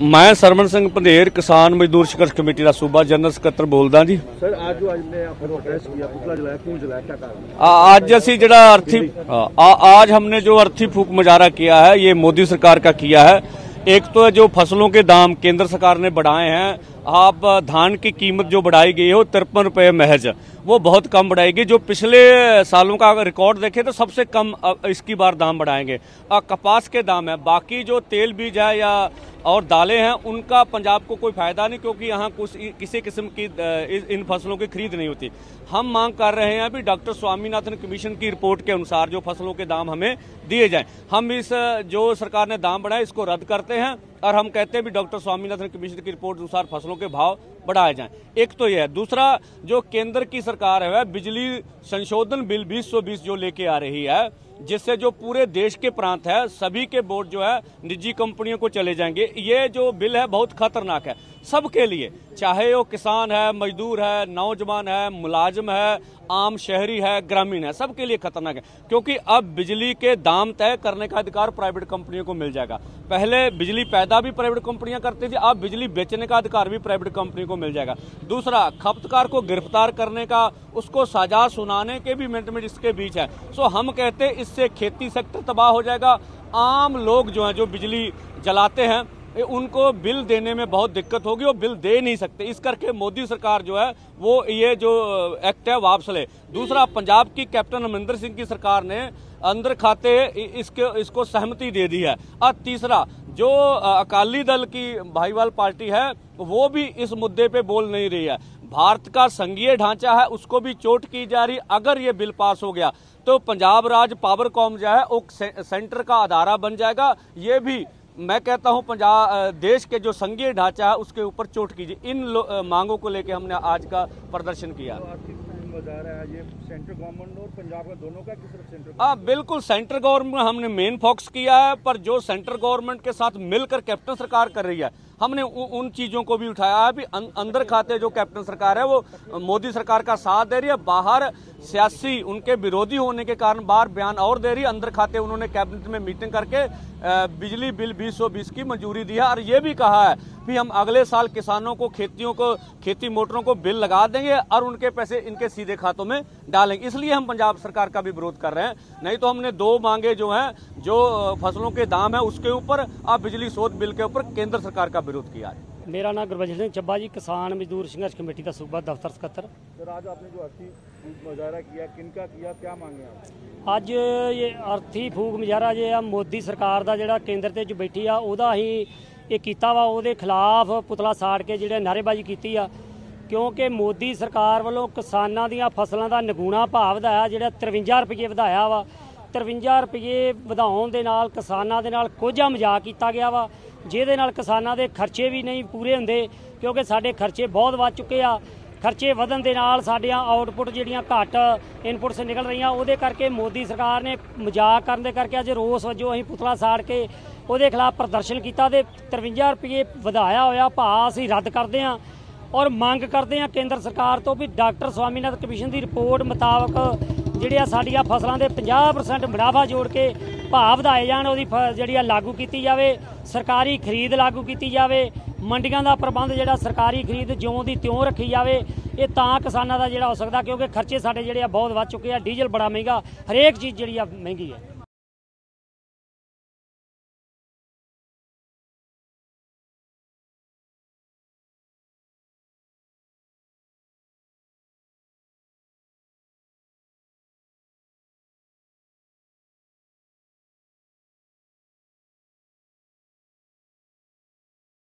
मैं सरवण सिंह पंधेर किसान मजदूर संघर्ष कमेटी का सूबा जनरल सकत्तर बोलदा जी। सर आज जो आपने प्रोटेस्ट किया, पुतला जलाया, क्यों जलाया, क्या कारण? आज असी जड़ा अर्थी आज हमने जो अर्थी फूक मुजाहरा किया है ये मोदी सरकार का किया है। एक तो जो फसलों के दाम केंद्र सरकार ने बढ़ाए हैं, आप धान की कीमत जो बढ़ाई गई है वो 53 रुपये महज, वो बहुत कम बढ़ाएगी। जो पिछले सालों का अगर रिकॉर्ड देखें तो सबसे कम इसकी बार दाम बढ़ाएंगे। कपास के दाम है, बाकी जो तेल बीज है या और दालें हैं उनका पंजाब को कोई फायदा नहीं, क्योंकि यहाँ कुछ किसी किस्म की इन फसलों की खरीद नहीं होती। हम मांग कर रहे हैं अभी डॉक्टर स्वामीनाथन कमीशन की रिपोर्ट के अनुसार जो फसलों के दाम हमें दिए जाएं। हम इस जो सरकार ने दाम बढ़ाए इसको रद्द करते हैं और हम कहते हैं भी डॉक्टर स्वामीनाथन कमीशन की रिपोर्ट अनुसार फसलों के भाव बढ़ाए जाएं। एक तो यह है। दूसरा, जो केंद्र की सरकार है बिजली संशोधन बिल 2020 जो लेके आ रही है, जिससे जो पूरे देश के प्रांत है सभी के बोर्ड जो है निजी कंपनियों को चले जाएंगे। ये जो बिल है बहुत खतरनाक है सबके लिए, चाहे वो किसान है, मजदूर है, नौजवान है, मुलाजिम है, आम शहरी है, ग्रामीण है, सबके लिए खतरनाक है। क्योंकि अब बिजली के दाम तय करने का अधिकार प्राइवेट कंपनियों को मिल जाएगा। पहले बिजली पैदा भी प्राइवेट कंपनियां करती थी, अब बिजली बेचने का अधिकार भी प्राइवेट कंपनी को मिल जाएगा। दूसरा, खपतकार को गिरफ्तार करने का, उसको सजा सुनाने के भी मिनट इसके बीच है। सो हम कहते हैं इससे खेती सेक्टर तबाह हो जाएगा। आम लोग जो है जो बिजली जलाते हैं उनको बिल देने में बहुत दिक्कत होगी, वो बिल दे नहीं सकते। इस करके मोदी सरकार जो है वो ये जो एक्ट है वापस ले। दूसरा, पंजाब की कैप्टन अमरिंदर सिंह की सरकार ने अंदर खाते इसको सहमति दे दी है। और तीसरा, जो अकाली दल की भाईवाल पार्टी है वो भी इस मुद्दे पे बोल नहीं रही है। भारत का संघीय ढांचा है उसको भी चोट की जा रही। अगर ये बिल पास हो गया तो पंजाब राज पावरकॉम जो है वो सेंटर का अदारा बन जाएगा। ये भी मैं कहता हूं पंजाब देश के जो संघीय ढांचा है उसके ऊपर चोट कीजिए। इन मांगों को लेकर हमने आज का प्रदर्शन किया। ये सेंट्रल गवर्नमेंट और पंजाब का दोनों का किस तरफ सेंट्रल? बिल्कुल सेंट्रल गवर्नमेंट हमने मेन फोकस किया है, पर जो सेंट्रल गवर्नमेंट के साथ मिलकर कैप्टन सरकार कर रही है हमने उन चीजों को भी उठाया है। भी अंदर खाते जो कैप्टन सरकार है वो मोदी सरकार का साथ दे रही है, बाहर सियासी उनके विरोधी होने के कारण बाहर बयान और दे रही है। अंदर खाते उन्होंने कैबिनेट में मीटिंग करके बिजली बिल 2020 की मंजूरी दी है और ये भी कहा है कि हम अगले साल किसानों को खेती मोटरों को बिल लगा देंगे और उनके पैसे इनके सीधे खातों में डालेंगे। इसलिए हम पंजाब सरकार का भी विरोध कर रहे हैं। नहीं तो हमने दो मांगे जो हैं, जो फसलों के दाम है उसके ऊपर और बिजली शोध बिल के ऊपर केंद्र सरकार का विरोध किया है। मेरा नाम गुरबचन सिंह ਚੱਬਾ जी, किसान मजदूर संघर्ष कमेटी का सूबा दफ्तर सकत्तर। सर आज आपने जो अर्थी मुजाहरा किया, किनका किया, क्या मांगे आप? ਅੱਜ ये अर्थी फूक मुजाहरा जे आ मोदी सरकार ਦਾ ਜਿਹੜਾ ਕੇਂਦਰ ਤੇ ਜੋ ਬੈਠੀ ਆ ਉਹਦਾ ਅਸੀਂ ਇਹ ਕੀਤਾ ਵਾ। ਉਹਦੇ ਖਿਲਾਫ ਪੁਤਲਾ ਸਾੜ ਕੇ ਜਿਹੜੇ ਨਾਅਰੇਬਾਜ਼ੀ ਕੀਤੀ ਆ, ਕਿਉਂਕਿ ਮੋਦੀ ਸਰਕਾਰ ਵੱਲੋਂ ਕਿਸਾਨਾਂ ਦੀਆਂ ਫਸਲਾਂ ਦਾ ਨਿਗੂਣਾ ਭਾਅ ਵਧਾਇਆ, ਜਿਹੜਾ 53 ਰੁਪਏ ਵਧਾਇਆ ਵਾ। 53 ਰੁਪਏ ਵਧਾਉਣ ਦੇ ਨਾਲ ਕਿਸਾਨਾਂ ਦੇ ਨਾਲ ਕੋਝਾ ਮਜ਼ਾਕ ਕੀਤਾ ਗਿਆ ਵਾ, ਜਿਹਦੇ ਨਾਲ ਕਿਸਾਨਾਂ ਦੇ ਖਰਚੇ ਵੀ ਨਹੀਂ ਪੂਰੇ ਹੁੰਦੇ, ਕਿਉਂਕਿ ਸਾਡੇ ਖਰਚੇ ਬਹੁਤ ਵੱਧ ਚੁੱਕੇ ਆ। ਖਰਚੇ ਵਧਣ ਦੇ ਨਾਲ ਸਾਡੀਆਂ ਆਊਟਪੁੱਟ ਜਿਹੜੀਆਂ ਘੱਟ ਇਨਪੁੱਟਸ ਨਿਕਲ ਰਹੀਆਂ, ਉਹਦੇ ਕਰਕੇ ਮੋਦੀ ਸਰਕਾਰ ਨੇ ਮਜ਼ਾਕ ਕਰਨ ਦੇ ਕਰਕੇ ਅੱਜ ਰੋਸ ਵਜੋਂ ਅਸੀਂ ਪੁਤਲਾ ਸਾੜ ਕੇ ਉਹਦੇ ਖਿਲਾਫ ਪ੍ਰਦਰਸ਼ਨ ਕੀਤਾ ਤੇ 53 ਰੁਪਏ ਵਧਾਇਆ ਹੋਇਆ ਭਾਅ ਅਸੀਂ ਰੱਦ ਕਰਦੇ ਹਾਂ ਔਰ ਮੰਗ ਕਰਦੇ ਹਾਂ ਕੇਂਦਰ ਸਰਕਾਰ ਤੋਂ ਵੀ ਡਾਕਟਰ ਸਵਾਮੀਨਾਥਨ ਕਮਿਸ਼ਨ ਦੀ ਰਿਪੋਰਟ ਮੁਤਾਬਕ ਜਿਹੜੀਆਂ ਸਾਡੀਆਂ ਫਸਲਾਂ ਦੇ 50% ਮੁਨਾਫਾ ਜੋੜ ਕੇ ਭਾਅ ਵਧਾਏ ਜਾਣ, ਉਹਦੀ ਜਿਹੜੀ ਲਾਗੂ ਕੀਤੀ ਜਾਵੇ। ਸਰਕਾਰੀ ਖਰੀਦ ਲਾਗੂ ਕੀਤੀ ਜਾਵੇ। ਮੰਡੀਆਂ ਦਾ ਪ੍ਰਬੰਧ ਜਿਹੜਾ ਸਰਕਾਰੀ ਖਰੀਦ ਜਿਉਂ ਦੀ ਤਿਉਂ ਰੱਖੀ ਜਾਵੇ। ਇਹ ਤਾਂ ਕਿਸਾਨਾਂ ਦਾ ਜਿਹੜਾ ਹੋ ਸਕਦਾ, ਕਿਉਂਕਿ ਖਰਚੇ ਸਾਡੇ ਜਿਹੜੇ ਆ ਬਹੁਤ ਵੱਧ ਚੁੱਕੇ ਆ। ਡੀਜ਼ਲ ਬੜਾ ਮਹਿੰਗਾ, ਹਰੇਕ ਚੀਜ਼ ਜਿਹੜੀ ਆ ਮਹਿੰਗੀ ਹੈ।